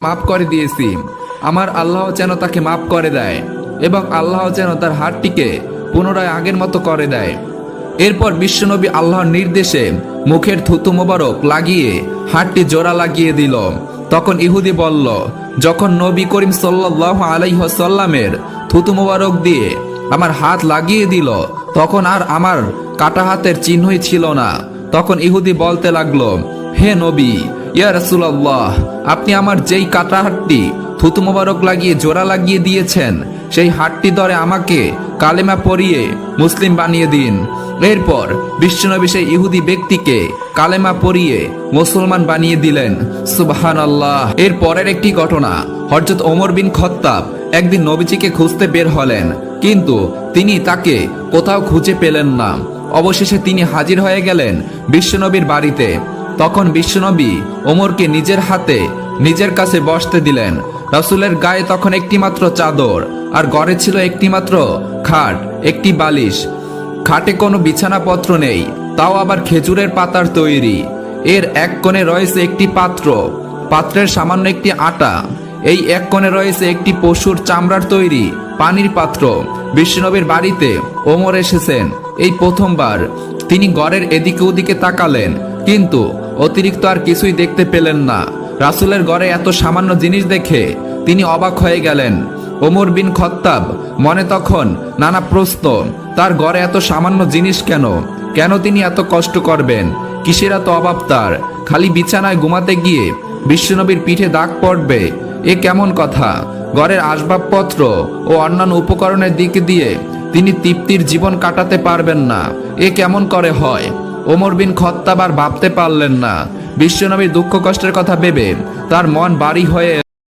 মাফ করে দিয়েছি। আমার আল্লাহ যেন তাকে মাফ করে দেয় এবং আল্লাহ যেন তার হাতটিকে পুনরায় আগের মতো করে দেয়। এরপর বিশ্বনবী আল্লাহর নির্দেশে মুখের থুতু মোবারক লাগিয়ে হাতটি জোড়া লাগিয়ে দিল। তখন ইহুদি বলল, যখন নবী করিম সাল্লাল্লাহু আলাইহি ওয়াসাল্লামের থুতু মোবারক দিয়ে আমার হাত লাগিয়ে দিল তখন আর আমার কাটা হাতের চিহ্নই ছিল না। তখন ইহুদি বলতে লাগলো, হে নবী, ইয়া রাসূলুল্লাহ, আপনি আমার যেই কাটা হাতটি থুতু মোবারক লাগিয়ে জোড়া লাগিয়ে দিয়েছেন সেই হাতটি ধরে আমাকে কালেমা পড়িয়ে মুসলিম বানিয়ে দিন। এরপর বিশ্বনবী সেই ইহুদি ব্যক্তিকে কালেমা পড়িয়ে মুসলমান বানিয়ে দিলেন। সুবহানাল্লাহ। এর পরের একটি ঘটনা, হযরত ওমর বিন খাত্তাব একদিন নবীজিকে খুঁজতে বের হলেন, কিন্তু তিনি তাকে কোথাও খুঁজে পেলেন না। অবশেষে তিনি হাজির হয়ে গেলেন বিশ্বনবীর বাড়িতে। তখন বিশ্বনবী ওমরকে নিজের হাতে নিজের কাছে বসতে দিলেন। রাসূলের গায়ে তখন একটিমাত্র চাদর, আর ঘরে ছিল একটিমাত্র খাট, একটি বালিশ। খাটে কোনো বিছানাপত্র নেই, তাও আবার খেজুরের পাতার তৈরি। এর এক কোণে রয়েছে একটি পাত্র, পাত্রের সামান্য একটি আটা। এই এক কোণে রয়েছে একটি পশুর চামড়ার তৈরি পানির পাত্র। বিশ্বনবীর বাড়িতে ওমর এসেছেন এই প্রথমবার। তিনি ঘরের এদিকে ওদিকে তাকালেন, কিন্তু অতিরিক্ত আর কিছুই দেখতে পেলেন না। রাসূলের ঘরে এত সামান্য জিনিস দেখে তিনি অবাক হয়ে গেলেন। ওমর বিন খাত্তাব মনে তখন নানা প্রশ্ন, তার ঘরে এত সামান্য জিনিস কেন? কেন তিনি এত কষ্ট করবেন? কিসের এত অভাব তার? খালি বিছানায় ঘুমাতে গিয়ে বিশ্বনবীর পিঠে দাগ পড়বে, এ কেমন কথা? ঘরের আসবাবপত্র ও অন্যান্য উপকরণের দিক দিয়ে তিনি তৃপ্তির জীবন কাটাতে পারবেন না, এ কেমন করে হয়? ওমর বিন খাত্তাব আর ভাবতে পারলেন না। বিশ্বনবীর দুঃখ কষ্টের কথা ভেবে তার মন ভারী হয়ে